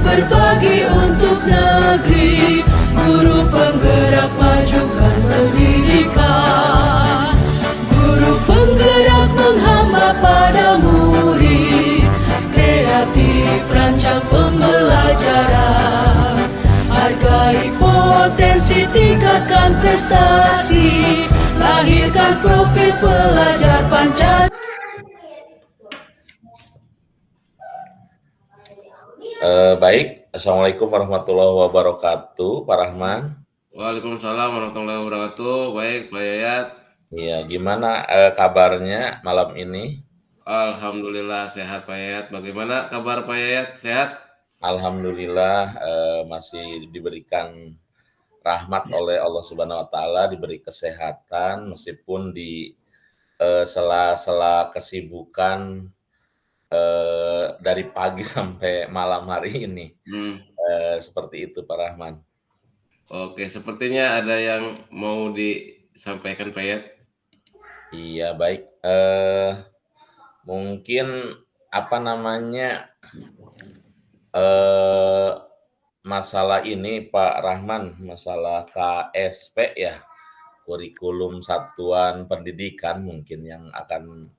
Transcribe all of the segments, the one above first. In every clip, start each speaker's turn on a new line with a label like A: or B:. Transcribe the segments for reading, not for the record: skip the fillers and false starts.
A: berbagi untuk negeri, guru penggerak majukan pendidikan, guru penggerak menghamba pada murid, kreatif rancang pembelajaran, hargai potensi, tingkatkan prestasi, lahirkan profil pelajar Pancasila.
B: Baik, Assalamualaikum warahmatullahi wabarakatuh, Pak Rahman.
C: Waalaikumsalam warahmatullahi wabarakatuh. Baik, Pak Yayat.
B: Iya, gimana kabarnya malam ini?
C: Alhamdulillah sehat, Pak Yayat. Bagaimana kabar Pak Yayat? Sehat?
B: Alhamdulillah masih diberikan rahmat oleh Allah Subhanahu wa taala, diberi kesehatan meskipun di sela-sela kesibukan dari pagi sampai malam hari ini. Seperti itu, Pak Rahman.
C: Oke, sepertinya ada yang mau disampaikan Pak Yayat.
B: Iya, baik. Mungkin apa namanya masalah ini Pak Rahman, masalah KSP ya, kurikulum satuan pendidikan mungkin yang akan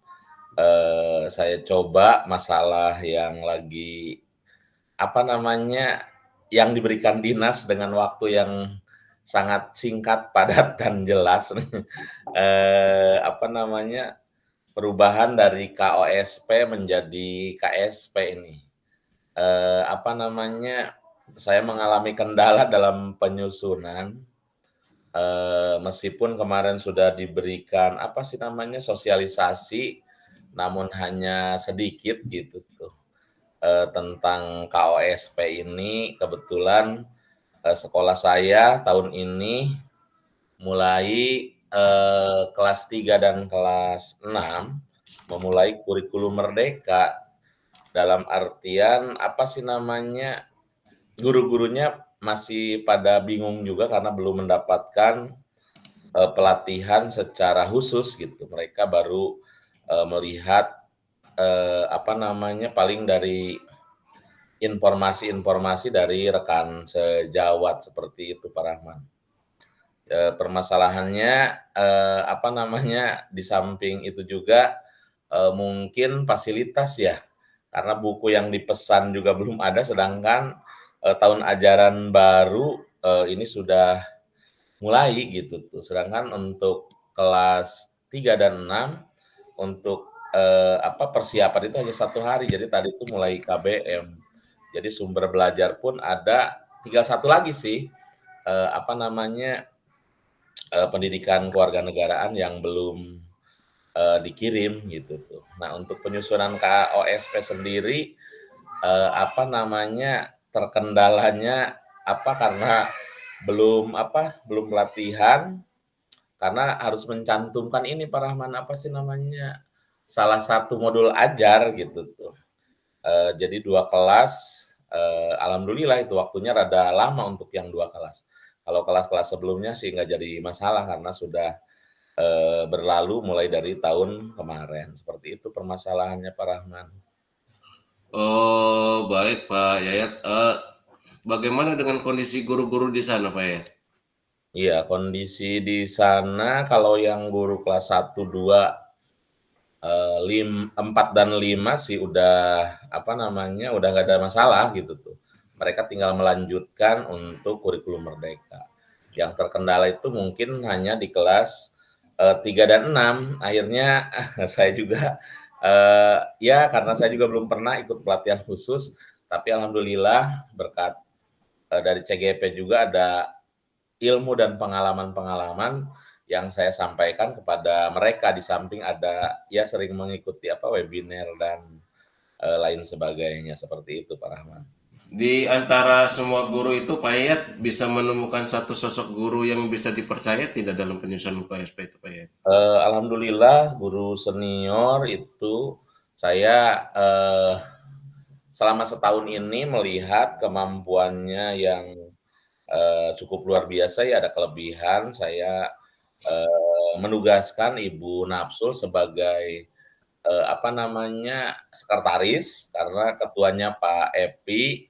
B: saya coba, masalah yang lagi apa namanya yang diberikan dinas dengan waktu yang sangat singkat, padat dan jelas. Apa namanya perubahan dari KOSP menjadi KSP ini. Apa namanya saya mengalami kendala dalam penyusunan, meskipun kemarin sudah diberikan apa sih namanya sosialisasi, namun hanya sedikit gitu tuh tentang KOSP ini. Kebetulan sekolah saya tahun ini mulai kelas 3 dan kelas 6 memulai kurikulum merdeka. Dalam artian apa sih namanya, guru-gurunya masih pada bingung juga karena belum mendapatkan pelatihan secara khusus gitu. Mereka baru melihat apa namanya paling dari informasi-informasi dari rekan sejawat seperti itu, Pak Rahman. Permasalahannya apa namanya di samping itu juga mungkin fasilitas ya, karena buku yang dipesan juga belum ada, sedangkan tahun ajaran baru ini sudah mulai gitu tuh. Sedangkan untuk kelas 3 dan 6 untuk apa persiapan itu hanya 1 hari. Jadi tadi itu mulai KBM. Jadi sumber belajar pun ada, tinggal satu lagi sih apa namanya pendidikan kewarganegaraan yang belum dikirim gitu tuh. Nah, untuk penyusunan KOSP sendiri apa namanya terkendalanya apa karena belum pelatihan, karena harus mencantumkan ini Pak Rahman apa sih namanya salah satu modul ajar gitu tuh. Jadi 2 kelas, alhamdulillah itu waktunya rada lama untuk yang 2 kelas. Kalau kelas-kelas sebelumnya sih nggak jadi masalah karena sudah berlalu mulai dari tahun kemarin. Seperti itu permasalahannya Pak Rahman.
C: Oh, baik Pak Yayat. Bagaimana dengan kondisi guru-guru di sana Pak Yayat?
B: Iya, kondisi di sana kalau yang guru kelas 1, 2, 4 dan 5 sih udah apa namanya udah nggak ada masalah gitu tuh. Mereka tinggal melanjutkan untuk kurikulum merdeka. Yang terkendala itu mungkin hanya di kelas 3 dan 6. Akhirnya saya juga ya karena saya juga belum pernah ikut pelatihan khusus, tapi alhamdulillah berkat dari CGP juga ada ilmu dan pengalaman-pengalaman yang saya sampaikan kepada mereka, di samping ada ya sering mengikuti apa webinar dan lain sebagainya, seperti itu Pak Rahman.
C: Di antara semua guru itu Pak Yayat bisa menemukan satu sosok guru yang bisa dipercaya tidak dalam penyusunan KSP itu Pak Yayat?
B: Alhamdulillah guru senior itu saya selama setahun ini melihat kemampuannya yang cukup luar biasa ya, ada kelebihan. Saya menugaskan Ibu Napsul sebagai apa namanya sekretaris karena ketuanya Pak Epi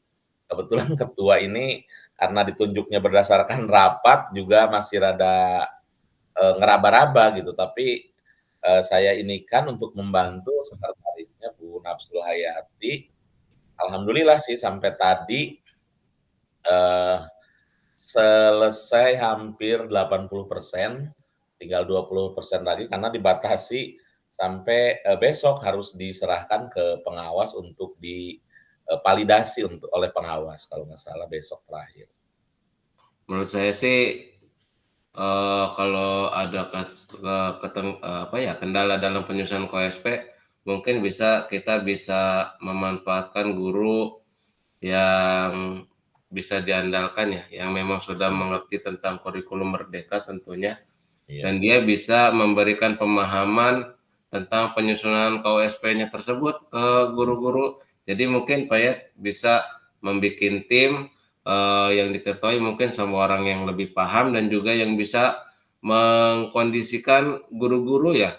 B: kebetulan ketua ini karena ditunjuknya berdasarkan rapat juga masih rada ngeraba-raba gitu, tapi saya ini kan untuk membantu sekretarisnya Bu Nafsul Hayati. Alhamdulillah sih sampai tadi eh, selesai hampir 80%, tinggal 20% lagi karena dibatasi sampai besok harus diserahkan ke pengawas untuk divalidasi untuk oleh pengawas kalau nggak salah besok terakhir.
C: Menurut saya sih kalau ada kendala dalam penyusunan KOSP, mungkin kita bisa memanfaatkan guru yang bisa diandalkan ya, yang memang sudah mengerti tentang kurikulum merdeka tentunya,
B: Iya,
C: dan dia bisa memberikan pemahaman tentang penyusunan KOSP-nya tersebut ke guru-guru. Jadi mungkin Pak Yat bisa membuat tim yang diketuai mungkin sama orang yang lebih paham dan juga yang bisa mengkondisikan guru-guru ya.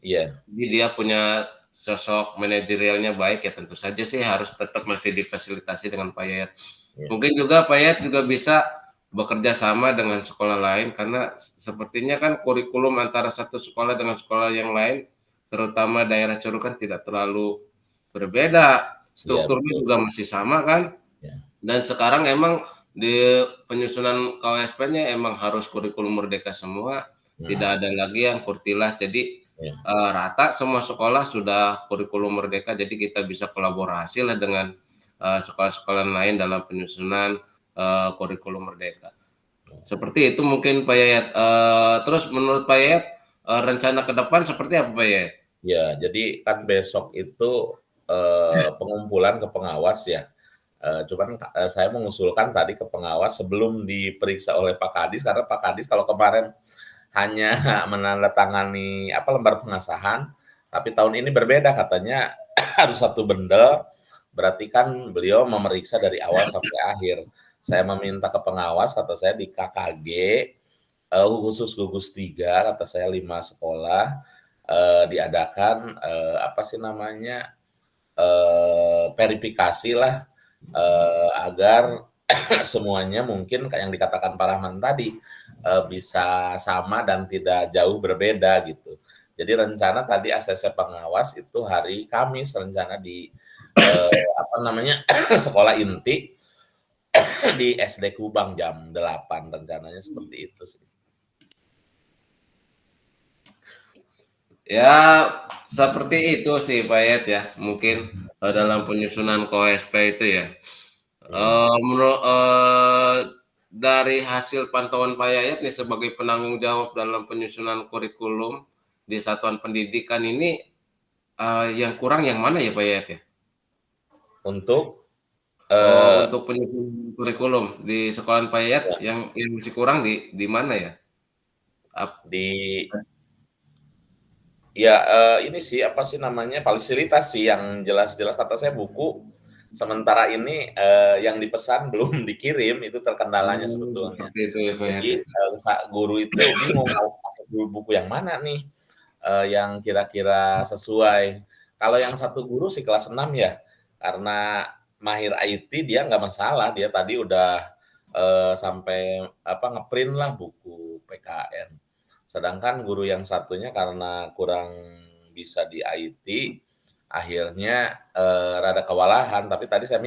B: iya,
C: Jadi dia punya sosok manajerialnya baik ya, tentu saja sih harus tetap masih difasilitasi dengan Pak Yayat.
B: iya,
C: Mungkin juga Pak Yayat juga bisa bekerja sama dengan sekolah lain karena sepertinya kan kurikulum antara satu sekolah dengan sekolah yang lain, terutama daerah Cerukan tidak terlalu berbeda.
B: iya
C: Strukturnya
B: betul.
C: juga masih sama kan?
B: Ya,
C: Dan sekarang emang di penyusunan KOSP-nya emang harus kurikulum merdeka semua, tidak ada lagi yang kurtilas. Jadi
B: ya,
C: rata semua sekolah sudah kurikulum merdeka, jadi kita bisa kolaborasi lah dengan sekolah-sekolah lain dalam penyusunan kurikulum merdeka. Seperti itu mungkin Pak Yayat. Terus menurut Pak Yayat, rencana ke depan seperti apa Pak Yayat?
B: ya, jadi kan besok itu pengumpulan ke pengawas ya. Cuman saya mengusulkan tadi ke pengawas sebelum diperiksa oleh Pak Kadis karena Pak Kadis kalau kemarin hanya menandatangani apa lembar pengesahan, tapi tahun ini berbeda katanya harus satu bendel, berarti kan beliau memeriksa dari awal sampai akhir. Saya meminta ke pengawas, kata saya di KKG, khusus gugus 3, kata saya 5 sekolah, diadakan apa sih namanya verifikasi lah agar semuanya mungkin kayak yang dikatakan Pak Rahman tadi bisa sama dan tidak jauh berbeda gitu. Jadi rencana tadi ACC pengawas itu hari Kamis rencana di apa namanya sekolah inti di SD Kubang jam 8 rencananya seperti itu sih.
C: Ya, seperti itu sih Pak Yayat ya, mungkin dalam penyusunan KOSP itu ya.
B: Hmm.
C: Dari hasil pantauan Pak Yayat nih sebagai penanggung jawab dalam penyusunan kurikulum di satuan pendidikan ini, yang kurang yang mana ya Pak Yayat ya?
B: Untuk
C: Untuk penyusunan kurikulum di sekolahan Pak Yayat
B: ya,
C: yang masih kurang di mana ya?
B: di ya ini sih apa sih namanya fasilitas sih yang jelas-jelas kata saya buku sementara ini yang dipesan belum dikirim itu terkendalanya sebetulnya.
C: Seperti itu ya Pak Yayat
B: Jadi
C: ya.
B: guru itu bingung mau pakai buku yang mana nih yang kira-kira sesuai. Kalau yang satu guru sih kelas 6 ya, karena mahir IT dia nggak masalah, dia tadi udah sampai apa ngeprint lah buku PKN. Sedangkan guru yang satunya karena kurang bisa di IT, akhirnya rada kewalahan. Tapi tadi saya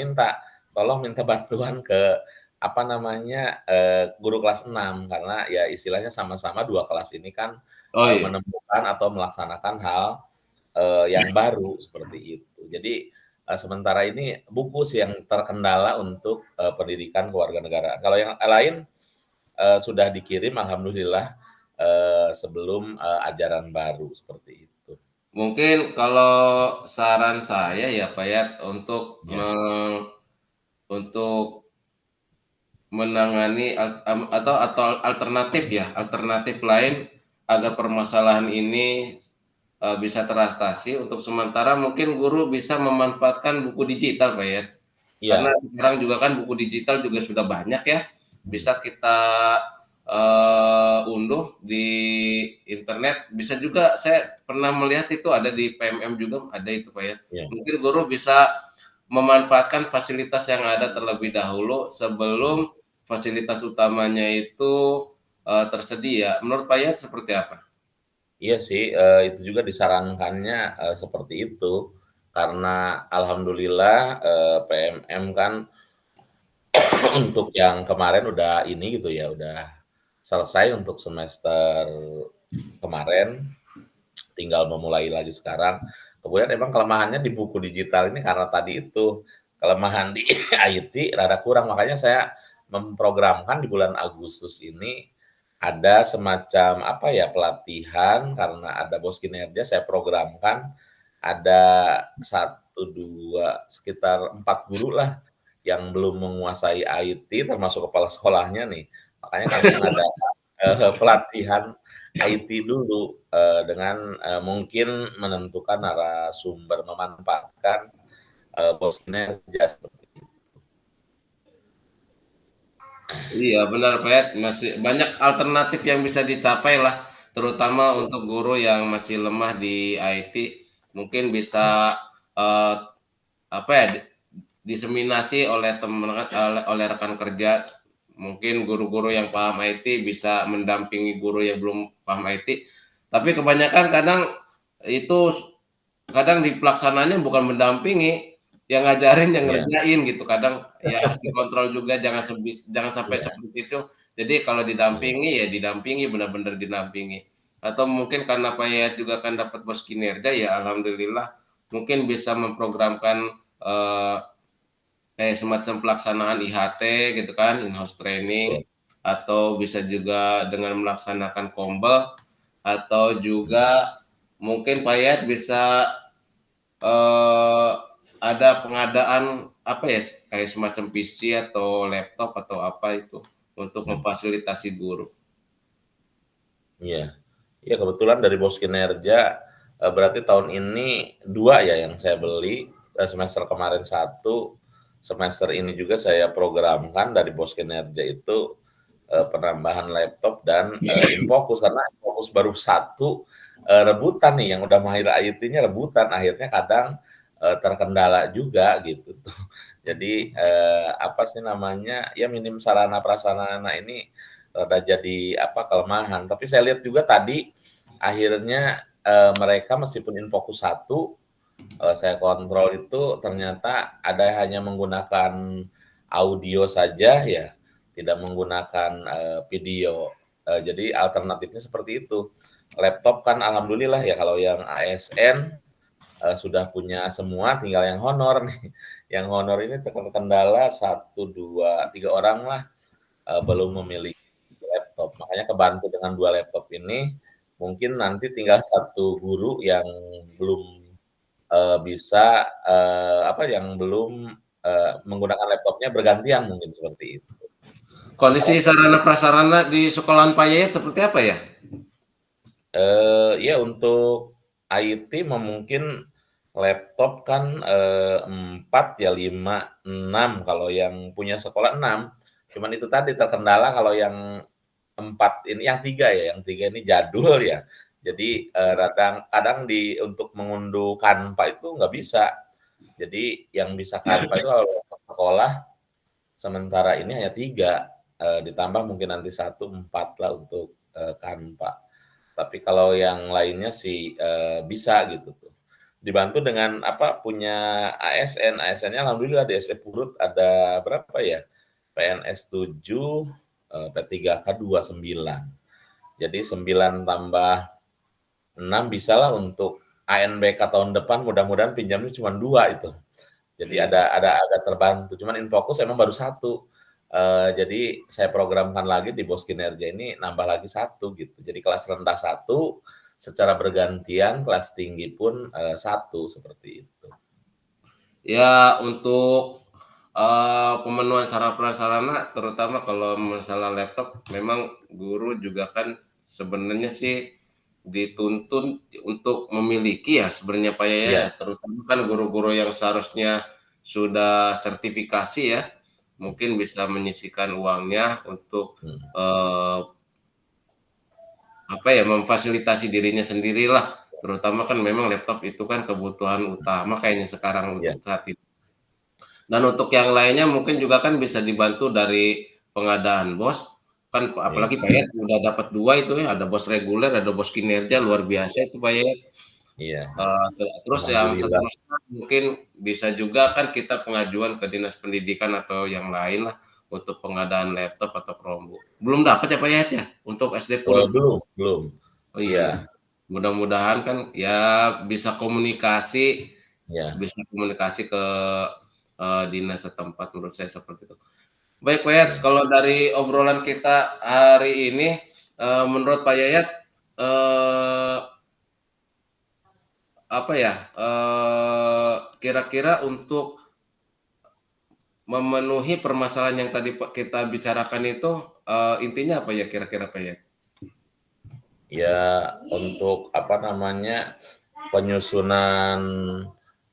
B: tolong minta bantuan ke apa namanya guru kelas 6 karena ya istilahnya sama-sama dua kelas ini kan
C: Oh iya.
B: menemukan atau melaksanakan hal yang baru seperti itu. Jadi sementara ini buku sih yang terkendala untuk pendidikan kewarganegaraan. Kalau yang lain sudah dikirim alhamdulillah sebelum ajaran baru seperti itu.
C: Mungkin kalau saran saya ya Pak Yayat
B: Ya,
C: untuk menangani atau alternatif lain agar permasalahan ini bisa teratasi. Untuk sementara mungkin guru bisa memanfaatkan buku digital Pak ya, karena
B: iya,
C: sekarang juga kan buku digital juga sudah banyak ya,
B: hmm,
C: bisa kita unduh di internet. Bisa juga saya pernah melihat itu ada di PMM juga ada itu Pak ya.
B: iya,
C: Mungkin guru bisa memanfaatkan fasilitas yang ada terlebih dahulu sebelum fasilitas utamanya itu tersedia. Menurut Pak Yayat seperti apa?
B: Iya sih, itu juga disarankannya, seperti itu. Karena alhamdulillah, PMM kan untuk yang kemarin udah ini gitu ya, udah selesai untuk semester kemarin, tinggal memulai lagi sekarang. Kemudian emang kelemahannya di buku digital ini karena tadi itu, kelemahan di IT rada kurang, makanya saya memprogramkan di bulan Agustus ini ada semacam apa ya, pelatihan karena ada bos kinerja saya programkan, ada satu 2 sekitar 4 guru lah yang belum menguasai IT termasuk kepala sekolahnya nih. Makanya kami mengadakan, pelatihan IT dulu, dengan, mungkin menentukan narasumber, memanfaatkan, bos kinerja seperti itu.
C: Iya benar Pak Yayat, masih banyak alternatif yang bisa dicapai lah, terutama untuk guru yang masih lemah di IT, mungkin bisa eh, apa ya diseminasi oleh teman oleh rekan kerja, mungkin guru-guru yang paham IT bisa mendampingi guru yang belum paham IT, tapi kebanyakan kadang itu kadang di pelaksananya bukan mendampingi, yang ngajarin, yang
B: Iya,
C: ngerjain gitu. Kadang ya harus dikontrol juga jangan sampai
B: iya,
C: seperti itu. Jadi kalau
B: iya,
C: didampingi ya didampingi, benar-benar didampingi. Atau mungkin karena Pak Yayat juga kan dapat bos kinerja ya alhamdulillah mungkin bisa memprogramkan kayak semacam pelaksanaan IHT gitu kan, in-house training,
B: betul.
C: atau bisa juga dengan melaksanakan kombel, atau juga mungkin Pak Yayat bisa eh, ada pengadaan apa ya kayak semacam PC atau laptop atau apa itu untuk
B: Mhm,
C: memfasilitasi guru.
B: iya. Iya kebetulan dari bos kinerja, berarti tahun ini 2 ya yang saya beli, semester kemarin satu, semester ini juga saya programkan dari bos kinerja itu, penambahan laptop dan, Infocus karena Infocus baru satu, rebutan nih yang udah mahir IT-nya rebutan akhirnya kadang, terkendala juga gitu tuh. Jadi, apa sih namanya, ya minim sarana prasarana ini rada jadi apa, kelemahan. Tapi saya lihat juga tadi akhirnya, mereka meskipun Infocus satu, saya kontrol itu ternyata ada hanya menggunakan audio saja ya, tidak menggunakan, video. Jadi alternatifnya seperti itu. Laptop kan alhamdulillah ya kalau yang ASN, sudah punya semua tinggal yang honor nih. Yang honor ini terkendala 1, 2, 3 orang lah, belum memiliki laptop. Makanya kebantu dengan 2 laptop ini, mungkin nanti tinggal satu guru yang belum, bisa, apa, yang belum, menggunakan laptopnya bergantian mungkin seperti itu.
C: Kondisi sarana prasarana di sekolahan Pak Yayat seperti apa ya?
B: Ya untuk IT mungkin laptop kan, 4 ya, 5, 6 kalau yang punya sekolah 6. Cuman itu tadi terkendala kalau yang 4 ini yang 3 ya, yang 3 ini jadul ya. Jadi, kadang untuk mengunduh Canva itu nggak bisa. Jadi yang bisa Canva itu kalau sekolah, sementara ini hanya 3, ditambah mungkin nanti 1, 4 lah untuk, Canva. Tapi kalau yang lainnya sih, bisa gitu tuh. Dibantu dengan apa, punya ASN, ASN-nya alhamdulillah di SD Purut ada berapa ya, PNS 7, P3K 29. Jadi 9 tambah 6 bisalah untuk ANBK tahun depan mudah-mudahan pinjamnya cuma 2 itu. Jadi
C: Iya.
B: ada agak terbantu, cuman Infocus emang baru satu. Jadi saya programkan lagi di bos kinerja ini nambah lagi satu gitu. Jadi kelas rendah satu, secara bergantian kelas tinggi pun, 1 seperti itu.
C: Ya untuk pemenuhan sarana prasarana terutama kalau masalah laptop memang guru juga kan sebenarnya sih dituntun untuk memiliki ya sebenarnya Pak Yaya
B: Iya,
C: ya, terutama kan guru-guru yang seharusnya sudah sertifikasi ya, mungkin bisa menyisihkan uangnya untuk,
B: mhm,
C: apa ya, memfasilitasi dirinya sendirilah, terutama kan memang laptop itu kan kebutuhan utama kayaknya sekarang
B: iya,
C: untuk saat ini. Dan untuk yang lainnya mungkin juga kan bisa dibantu dari pengadaan bos, kan apalagi Pak Yayat udah dapat 2 itu ya, ada bos reguler, ada bos kinerja, luar biasa itu Pak Yayat.
B: Iya,
C: Terus yang
B: alhamdulillah.
C: seterusnya mungkin bisa juga kan kita pengajuan ke dinas pendidikan atau yang lain lah untuk pengadaan laptop atau Chromebook. Belum dapat ya Pak Yayat ya untuk SD Puri?
B: Belum, belum.
C: Oh iya,
B: Iya,
C: mudah-mudahan kan ya bisa komunikasi
B: iya.
C: ke dinas setempat, menurut saya seperti itu. Baik Pak Yayat,
B: Iya.
C: kalau dari obrolan kita hari ini, menurut Pak Yayat, eee, apa ya, kira-kira untuk memenuhi permasalahan yang tadi kita bicarakan itu, intinya apa ya kira-kira Pak Yayat?
B: Ya, untuk apa namanya, penyusunan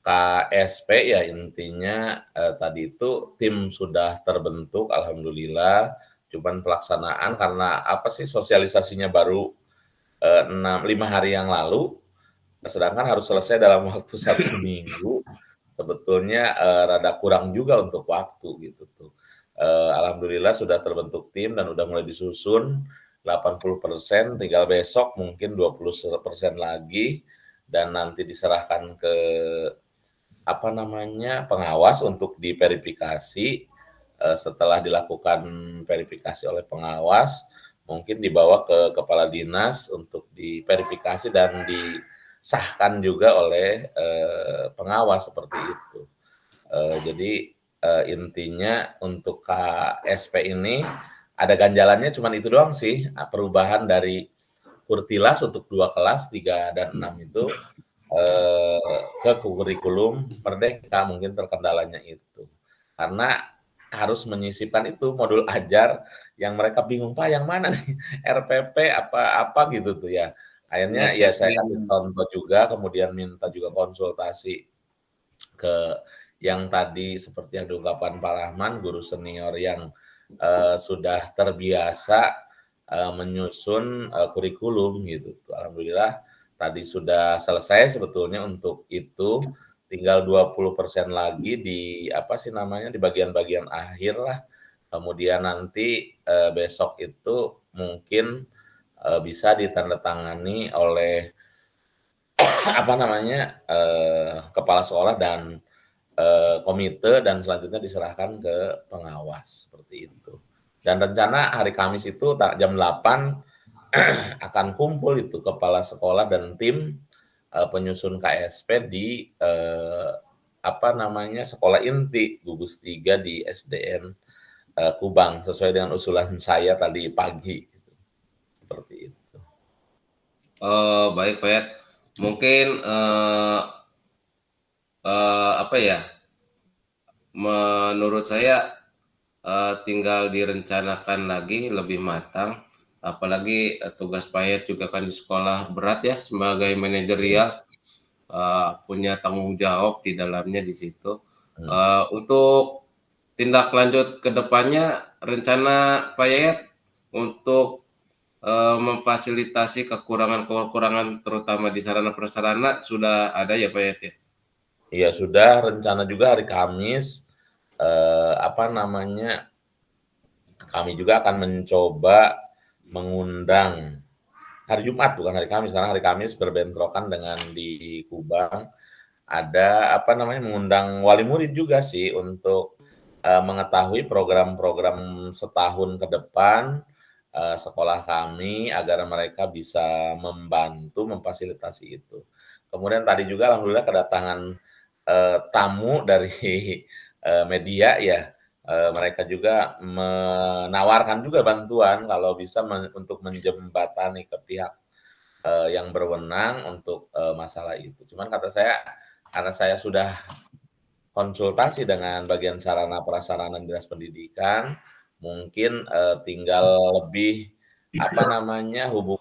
B: KSP ya intinya, tadi itu tim sudah terbentuk alhamdulillah, cuman pelaksanaan karena apa sih, sosialisasinya baru, 5 hari yang lalu, sedangkan harus selesai dalam waktu 1 minggu, sebetulnya, rada kurang juga untuk waktu gitu tuh. Alhamdulillah sudah terbentuk tim dan udah mulai disusun 80%, tinggal besok mungkin 20% lagi dan nanti diserahkan ke apa namanya, pengawas untuk diverifikasi, setelah dilakukan verifikasi oleh pengawas, mungkin dibawa ke kepala dinas untuk diverifikasi dan disahkan juga oleh, pengawas seperti itu. Jadi, intinya untuk KSP ini ada ganjalannya cuman itu doang sih, perubahan dari Kurtilas untuk 2 kelas, 3 dan 6 itu, ke kurikulum Merdeka, mungkin terkendalanya itu. Karena harus menyisipkan itu modul ajar yang mereka bingung, "Pak yang mana nih? RPP apa gitu tuh ya." Akhirnya ya saya kasih
C: CPN.
B: contoh juga, kemudian minta juga konsultasi ke yang tadi seperti yang diungkapkan Pak Rahman, guru senior yang, sudah terbiasa, menyusun, kurikulum gitu. Alhamdulillah tadi sudah selesai sebetulnya untuk itu, tinggal 20% lagi di apa sih namanya, di bagian-bagian akhir lah. Kemudian nanti, besok itu mungkin, bisa ditandatangani oleh apa namanya, kepala sekolah dan komite dan selanjutnya diserahkan ke pengawas, seperti itu. Dan rencana hari Kamis itu jam 8 akan kumpul itu kepala sekolah dan tim, penyusun KSP di, apa namanya, sekolah inti Gugus 3 di SDN, Kubang, sesuai dengan usulan saya tadi pagi, gitu. Seperti itu.
C: Oh, baik Pak Yayat. Mungkin, apa ya, menurut saya, tinggal direncanakan lagi lebih matang, apalagi, tugas Pak Yayat juga kan di sekolah berat ya sebagai
B: Iya,
C: manajerial, punya tanggung jawab di dalamnya di situ.
B: mhm.
C: Untuk tindak lanjut ke depannya rencana Pak Yayat untuk, memfasilitasi kekurangan-kekurangan terutama di sarana prasarana sudah ada ya Pak Yayat ya?
B: Iya sudah, rencana juga hari Kamis, apa namanya, kami juga akan mencoba mengundang hari Jumat, bukan hari Kamis, karena hari Kamis berbentrokan dengan di Kubang, ada apa namanya, mengundang wali murid juga sih untuk, mengetahui program-program setahun ke depan, sekolah kami agar mereka bisa membantu memfasilitasi itu. Kemudian tadi juga alhamdulillah kedatangan, tamu dari, media ya, mereka juga menawarkan juga bantuan kalau bisa untuk menjembatani ke pihak, yang berwenang untuk, masalah itu. Cuman kata saya, karena saya sudah konsultasi dengan bagian sarana prasarana Dinas Pendidikan, mungkin, tinggal lebih, apa namanya, hubungi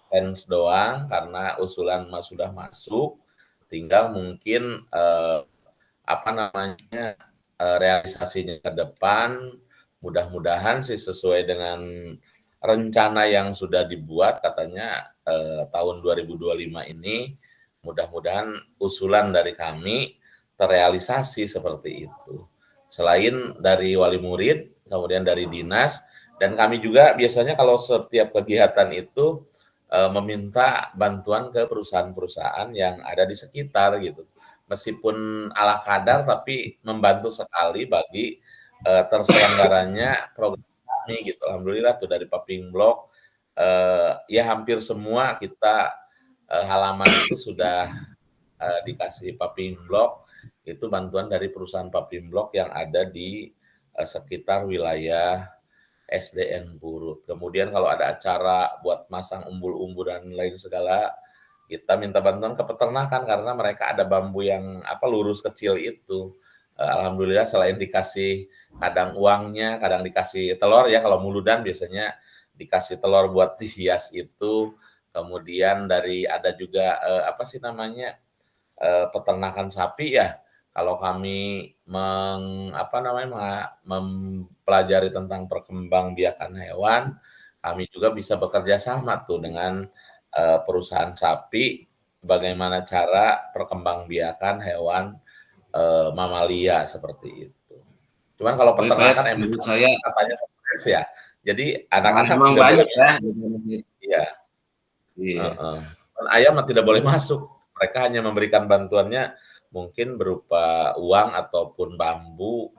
B: intens doang karena usulan sudah masuk, tinggal mungkin, apa namanya, realisasinya ke depan, mudah-mudahan sih sesuai dengan rencana yang sudah dibuat katanya, tahun 2025 ini, mudah-mudahan usulan dari kami terrealisasi seperti itu. Selain dari wali murid, kemudian dari dinas, dan kami juga biasanya kalau setiap kegiatan itu meminta bantuan ke perusahaan-perusahaan yang ada di sekitar gitu. Meskipun ala kadar tapi membantu sekali bagi terselenggaranya program kami gitu. Alhamdulillah tuh dari Paping Blok ya hampir semua kita halaman itu sudah dikasih Paping Blok, itu bantuan dari perusahaan Paping Blok yang ada di sekitar wilayah SDN Purut. Kemudian kalau ada acara buat masang umbul-umbul dan lain segala, kita minta bantuan ke peternakan karena mereka ada bambu yang lurus kecil itu. Alhamdulillah selain dikasih kadang uangnya, kadang dikasih telur ya, kalau muludan biasanya dikasih telur buat dihias itu. Kemudian dari ada juga peternakan sapi ya. Kalau kami mempelajari tentang perkembangbiakan hewan, kami juga bisa bekerja sama tuh dengan perusahaan sapi, bagaimana cara perkembangbiakan hewan mamalia seperti itu. Cuman kalau
C: Baik, Pak Yat,
B: peternakan emang
C: menurut saya
B: katanya stres ya. Jadi anak-anak
C: memang
B: tidak boleh
C: banyak ya.
B: iya,
C: Iya.
B: heeh. Dan ayam tidak boleh masuk. Mereka hanya memberikan bantuannya mungkin berupa uang ataupun bambu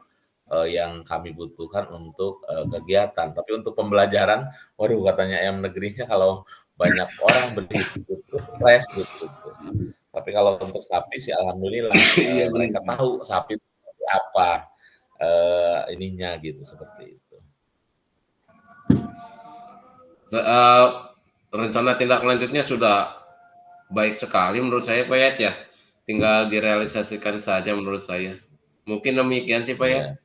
B: yang kami butuhkan untuk kegiatan. Tapi untuk pembelajaran, waduh katanya ayam negerinya kalau banyak orang berisik itu stres gitu. Tapi kalau untuk sapi sih alhamdulillah
C: Iya,
B: mereka
C: benar.
B: tahu sapi itu seperti apa ininya gitu seperti itu.
C: Rencana tindak lanjutnya sudah baik sekali menurut saya, Pak Yat ya. Tinggal direalisasikan saja menurut saya. Mungkin demikian sih, Pak Yat.
B: Iya.